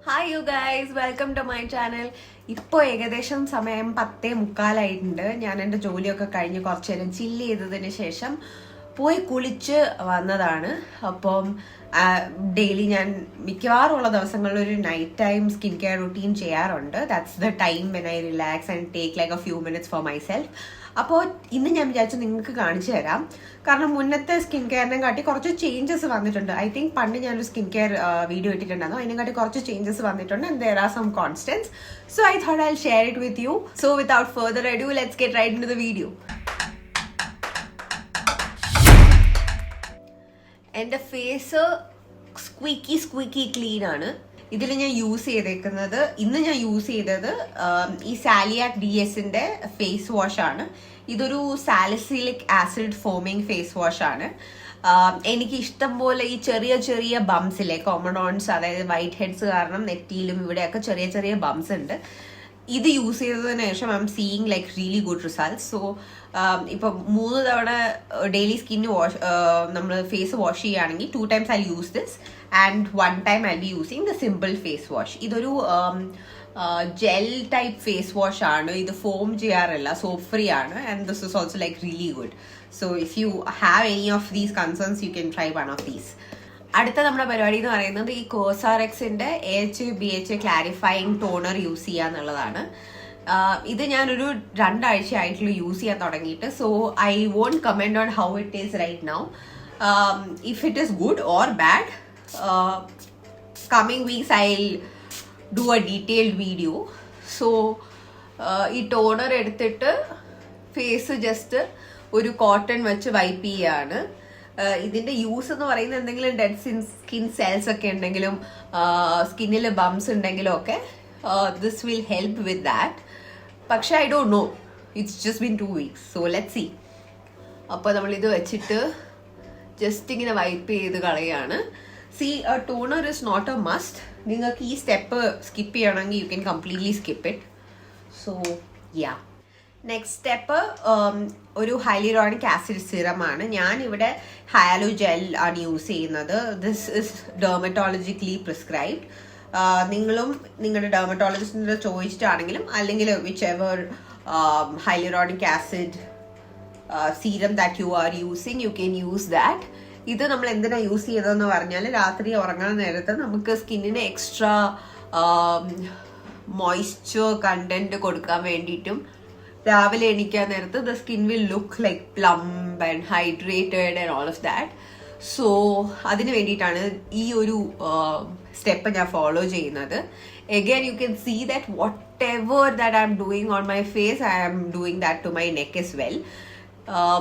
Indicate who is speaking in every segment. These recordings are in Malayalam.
Speaker 1: Hi you guys, welcome to my channel. ഇപ്പോൾ ഏകദേശം സമയം 10:45 ഞാൻ എൻ്റെ ജോലിയൊക്കെ കഴിഞ്ഞ് കുറച്ച് നേരം ചില്ല് ചെയ്തതിന് ശേഷം പോയി കുളിച്ച് വന്നതാണ്. അപ്പം ഡെയിലി ഞാൻ മിക്കവാറും ഉള്ള ദിവസങ്ങളിൽ ഒരു night time skin care routine ചെയ്യാറുണ്ട്. That's the time when I relax and take like a few minutes for myself. അപ്പോൾ ഇന്ന് ഞാൻ വിചാരിച്ചു നിങ്ങൾക്ക് കാണിച്ചു തരാം. കാരണം മുന്നത്തെ സ്കിൻ കെയറിനെ കാട്ടി കുറച്ച് ചേഞ്ചസ് വന്നിട്ടുണ്ട്. ഐ തിങ്ക് പണ്ട് ഞാനൊരു സ്കിൻ കെയർ വീഡിയോ ഇട്ടിട്ടുണ്ടായിരുന്നു. അതിനെക്കാട്ടി കുറച്ച് ചേഞ്ചസ് വന്നിട്ടുണ്ട് and there are some constants. So I thought I'll share it with you. So without further ado, let's get right into the video. എൻ്റെ ഫേസ് സ്ക്വീക്കി ക്ലീൻ ആണ്. ഇതിൽ ഞാൻ യൂസ് ചെയ്തേക്കുന്നത്, ഇന്ന് ഞാൻ യൂസ് ചെയ്തത് ഈ സാലിയാക് DS-ന്റെ ഫേസ് വാഷ് ആണ്. ഇതൊരു salicylic acid foaming face wash ആണ്. എനിക്ക് ഇഷ്ടം പോലെ ഈ ചെറിയ ചെറിയ ബംസിലെ കോമഡോൺസ്, അതായത് വൈറ്റ് ഹെഡ്സ് കാരണം നെറ്റിയിലും ഇവിടെയൊക്കെ ചെറിയ ചെറിയ ബംസ് ഉണ്ട്. ഇത് യൂസ് ചെയ്തതിന് ശേഷം I am seeing like really good results. So ഇപ്പം 3 തവണ ഡെയിലി സ്കിൻ വാഷ് നമ്മൾ ഫേസ് വാഷ് ചെയ്യുകയാണെങ്കിൽ 2 times I use this and 1 time I be using the simple face wash. ഇതൊരു ജെൽ ടൈപ്പ് ഫേസ് വാഷ് ആണ്. ഇത് ഫോം ചെയ്യാറില്ല, സോപ്പ് ഫ്രീ ആണ്. And this is also like really good. So if you have any of these concerns you can try one of these. അടുത്ത നമ്മുടെ പരിപാടി എന്ന് പറയുന്നത് ഈ കോസാറെക്സിന്റെ AHA/BHA ക്ലാരിഫയിങ് ടോണർ യൂസ് ചെയ്യുക എന്നുള്ളതാണ്. ഇത് ഞാനൊരു 2 ആഴ്ചയായിട്ടുള്ള യൂസ് ചെയ്യാൻ തുടങ്ങിയിട്ട്. So I won't comment on how it is right now. If it is good or bad, coming weeks I do a detailed video. So ഈ ടോണർ എടുത്തിട്ട് ഫേസ് ജസ്റ്റ് ഒരു കോട്ടൺ വെച്ച് വൈപ്പ് ചെയ്യാണ്. ഇതിന്റെ യൂസ് എന്ന് പറയുന്നത് എന്തെങ്കിലും ഡെഡ് സ്കിൻ സെൽസ് ഒക്കെ ഉണ്ടെങ്കിലും സ്കിന്നിൽ ബംസ് ഉണ്ടെങ്കിലും ഒക്കെ this will help with that. പക്ഷെ I don't know, it's just been 2 weeks. So let see. അപ്പോൾ നമ്മളിത് വെച്ചിട്ട് ജസ്റ്റ് ഇങ്ങനെ വൈപ്പ് ചെയ്ത് കളയാണ്. See, toner is not a must. നിങ്ങൾക്ക് ഈ സ്റ്റെപ്പ് സ്കിപ്പ് ചെയ്യണമെങ്കിൽ you can completely skip it. So yeah, next step ഒരു ഹൈലൂറോണിക് ആസിഡ് സിറം ആണ്. ഞാൻ ഇവിടെ ഹയാലോ ജെൽ ആണ് യൂസ് ചെയ്യുന്നത്. This is dermatologically prescribed. നിങ്ങളും നിങ്ങളുടെ ഡെർമറ്റോളജിസ്റ്റിനോട് ചോദിച്ചിട്ടാണെങ്കിലും, അല്ലെങ്കിൽ which ever hyaluronic acid സീരം that you are using, you can use that. ഇത് നമ്മൾ എന്തിനാ യൂസ് ചെയ്തതെന്ന് പറഞ്ഞാൽ, രാത്രി ഉറങ്ങുന്ന നേരത്ത് നമുക്ക് സ്കിന്നിന് എക്സ്ട്രാ മോയ്സ്ചർ കണ്ടന്റ് കൊടുക്കാൻ വേണ്ടിയിട്ടും, രാവിലെ എണീക്കാൻ നേരത്ത് the skin will look like Plump and hydrated and all of that. So അതിന് വേണ്ടിയിട്ടാണ് ഈ ഒരു സ്റ്റെപ്പ് ഞാൻ ഫോളോ ചെയ്യുന്നത്. Again, you can see that whatever that I'm doing on my face, I am doing that to my neck as well.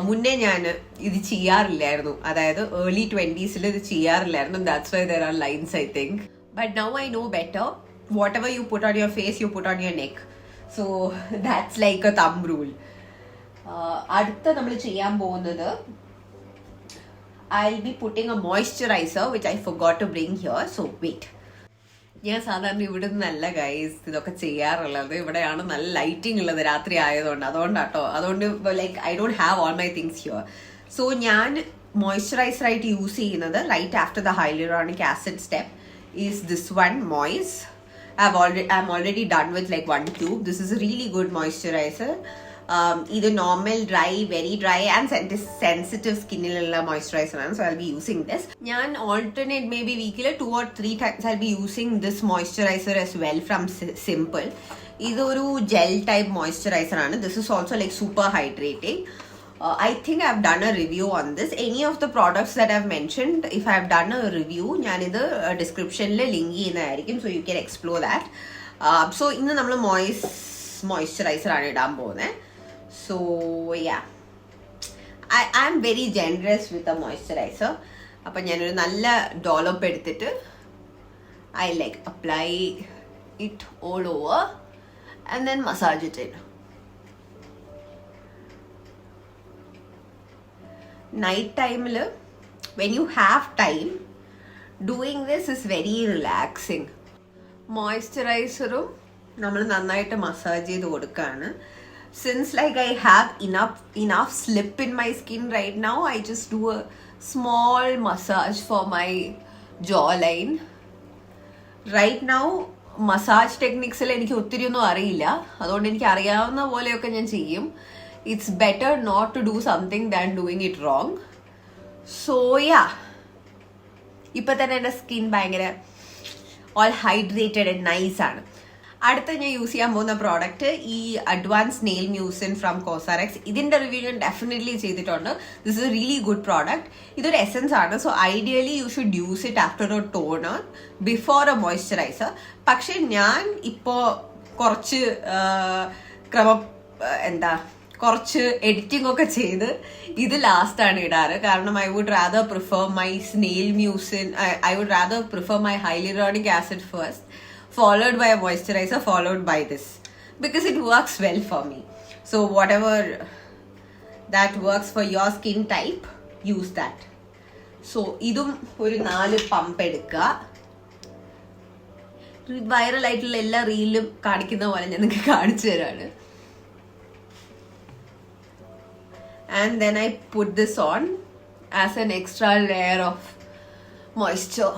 Speaker 1: മുന്നേ ഞാൻ ഇത് ചെയ്യാറില്ലായിരുന്നു, അതായത് early 20s ഇത് ചെയ്യാറില്ലായിരുന്നു. That's why there are lines, I think. But now I know better. Whatever you put on your face, you put on your neck. So that's like a thumb rule. അടുത്ത നമ്മൾ ചെയ്യാൻ പോകുന്നത്, I'll be putting a moisturizer which I forgot to bring here. So wait. ഞാൻ സാധാരണ ഇവിടെ നിന്നല്ല ഗൈസ് ഇതൊക്കെ ചെയ്യാറുള്ളത്. ഇവിടെയാണ് നല്ല ലൈറ്റിംഗ് ഉള്ളത് രാത്രി ആയതുകൊണ്ട്. അതുകൊണ്ട് like I don't have all my things here. So ഞാൻ മോയ്സ്ചറൈസർ ആയിട്ട് യൂസ് ചെയ്യുന്നത് right after the hyaluronic acid step is this one മോയ്സ്. I'm already done with like 1 tube. This is a really good moisturizer. Either normal, dry, very dry and sensitive skinniലുള്ള moisturizer ആണ്. So I'll be using this. ഞാൻ alternate maybe weekly 2 or 3 times I'll be using this moisturizer as well from Simple. ഇതൊരു gel type moisturizer ആണ്. This is also like super hydrating. I think I've done a review on this. Any of the products that I've mentioned, if I've done a review, ഞാനിത് ഡിസ്ക്രിപ്ഷനിൽ ലിങ്ക് ചെയ്യുന്നതായിരിക്കും. So you can explore that. So ഇന്ന് നമ്മൾ മോയ്സ്ചറൈസർ ആണ് ഇടാൻ പോകുന്നത്. So yeah, I'm very generous with the moisturizer. അപ്പം ഞാനൊരു നല്ല ഡോളപ്പ് എടുത്തിട്ട് I like apply it all over and then massage it in. Night time, when you have time, doing this is very relaxing. മോയ്സ്ചറൈസറും നമ്മൾ നന്നായിട്ട് മസാജ് ചെയ്ത് കൊടുക്കുകയാണ്. Since like I have enough slip in my skin right now, I just do a small massage for my jawline right now massage ടെക്നിക്സിൽ എനിക്ക് ഒത്തിരി ഒന്നും അറിയില്ല, അതുകൊണ്ട് എനിക്ക് അറിയാവുന്ന പോലെയൊക്കെ ഞാൻ ചെയ്യും. It's better not to do something than doing it wrong. So yeah, ഇപ്പം തന്നെ എൻ്റെ സ്കിൻ ഭയങ്കര ഓൾ ഹൈഡ്രേറ്റഡ് ആൻഡ് നൈസ് ആണ്. അടുത്ത ഞാൻ യൂസ് ചെയ്യാൻ പോകുന്ന പ്രോഡക്റ്റ് ഈ അഡ്വാൻസ് നെയിൽ മ്യൂസിൻ ഫ്രം കോസാറെക്സ്. ഇതിന്റെ റിവ്യൂ ഞാൻ ഡെഫിനറ്റ്ലി ചെയ്തിട്ടുണ്ട്. This is A really good product. ഇതൊരു എസൻസ് ആണ്. So ideally you should use it after A toner before A moisturiser. പക്ഷെ ഞാൻ ഇപ്പോൾ കുറച്ച് കുറച്ച് എഡിറ്റിംഗ് ഒക്കെ ചെയ്ത് ഇത് ലാസ്റ്റാണ് ഇടാറ്. കാരണം I would rather prefer my snail mucin, I would rather prefer my hyaluronic acid first, followed by a moisturizer, followed by this, because it works well for me. So whatever that works for your skin type, use that. So idum oru 4 pump edukka. Viral ആയിട്ടുള്ള എല്ലാ റീലും കാണിക്കുന്ന പോലെ ഞാൻ നിങ്ങൾക്ക് കാണിച്ചു തരാണ്. And then I put this on as an extra layer of moisture.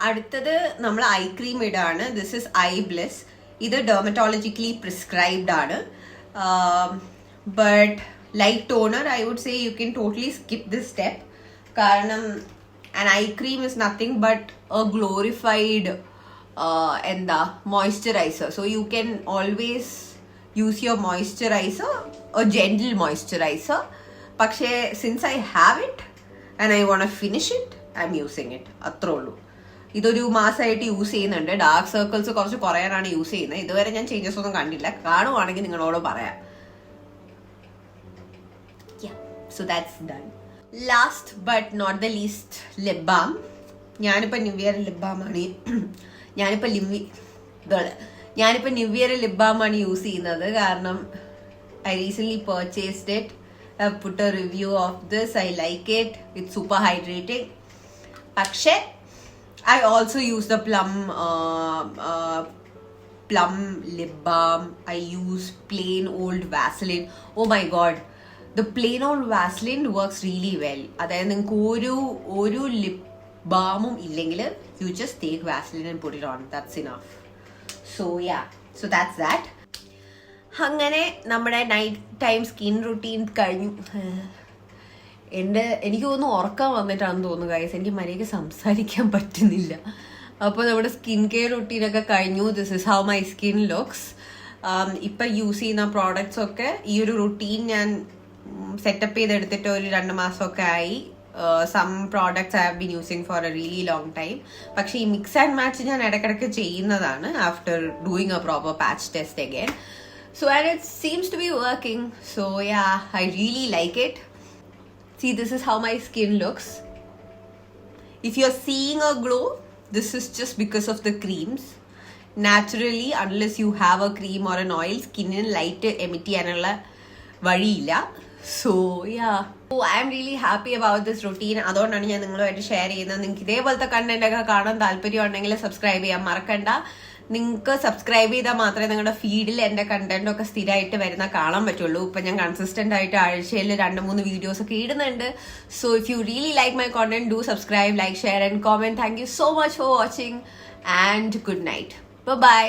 Speaker 1: അടുത്തത് നമ്മൾ ഐ ക്രീം ഇടാണ്. This is Eye Bliss. ഇത് ഡെർമറ്റോളജിക്കലി പ്രിസ്ക്രൈബ്ഡ് ആണ്. But like toner I would say you can totally skip this step. കാരണം an eye cream is nothing but a glorified moisturiser. So you can always use your moisturiser, a gentle moisturiser. പക്ഷേ since I have it and I want to finish it, I am using it. അത്രേ ഉള്ളൂ. ഇതൊരു മാസമായിട്ട് യൂസ് ചെയ്യുന്നുണ്ട്. ഡാർക്ക് സർക്കിൾസ് കുറച്ച് കുറയാനാണ് യൂസ് ചെയ്യുന്നത്. ഇതുവരെ ഞാൻ ചേഞ്ചസ് ഒന്നും കണ്ടില്ല. കാണുവാണെങ്കിൽ നിങ്ങളോട് പറയാം. So that's done. Last but not the least, lip balm. ഞാനിപ്പോൾ നിവിയർ ലിപ് ബാം ആണ് ലിപ് ബാം ആണ് യൂസ് ചെയ്യുന്നത്. കാരണം I recent purchased it. I put a review of this. I like it. It's super hydrating. പക്ഷേ I also use the plum lip balm. I use plain old Vaseline. Oh my god, the plain old Vaseline works really well. അതായത് നിങ്ങൾക്ക് ഒരു ലിപ് ബാമും ഇല്ലെങ്കിൽ you just take Vaseline and put it on. That's enough. So yeah, so that's that. അങ്ങനെ നമ്മുടെ നൈറ്റ് ടൈം സ്കിൻ റുട്ടീൻ കഴിഞ്ഞു. എനിക്ക് തോന്നുന്നു ഉറക്കം വന്നിട്ടാണെന്ന് തോന്നുന്നു ഗൈസ്. എനിക്ക് മര്യാദയ്ക്ക് സംസാരിക്കാൻ പറ്റുന്നില്ല. അപ്പോൾ നമ്മുടെ സ്കിൻ കെയർ റുട്ടീനൊക്കെ കഴിഞ്ഞു. This is how my skin looks. ഇപ്പം യൂസ് ചെയ്യുന്ന പ്രോഡക്ട്സ് ഒക്കെ ഈ ഒരു റുട്ടീൻ ഞാൻ സെറ്റപ്പ് ചെയ്തെടുത്തിട്ട് ഒരു 2 മാസമൊക്കെ ആയി. Some products I have been using for a really long time. പക്ഷേ ഈ മിക്സ് ആൻഡ് മാച്ച് ഞാൻ ഇടയ്ക്കിടയ്ക്ക് ചെയ്യുന്നതാണ് after doing a proper patch test again. So and it seems to be working. So yeah, I really like it. See, this is how my skin looks. If you're seeing a glow, this is just because of the creams. Naturally, unless you have a cream or an oil, skin in light emit cheyanulla vazhiyilla. So yeah, so I am really happy about this routine. അതുകൊണ്ടാണ് ഞാൻ നിങ്ങളുമായിട്ട് ഷെയർ ചെയ്യുന്നത്. നിങ്ങൾക്ക് ഇതേപോലത്തെ കണ്ടന്റ് ഒക്കെ കാണാൻ താല്പര്യം ഉണ്ടെങ്കിൽ സബ്സ്ക്രൈബ് ചെയ്യാൻ മറക്കണ്ട. നിങ്ങൾക്ക് സബ്സ്ക്രൈബ് ചെയ്താൽ മാത്രമേ നിങ്ങളുടെ ഫീഡിൽ എൻ്റെ കണ്ടന്റ് ഒക്കെ സ്ഥിരമായിട്ട് വരുന്ന കാണാൻ പറ്റുള്ളൂ. ഇപ്പം ഞാൻ കൺസിസ്റ്റന്റ് ആയിട്ട് ആഴ്ചയിൽ 2-3 വീഡിയോസ് ഒക്കെ ഇടുന്നുണ്ട്. So if you really like my content, do subscribe, like, share and comment. Thank you so much for watching and good night. By.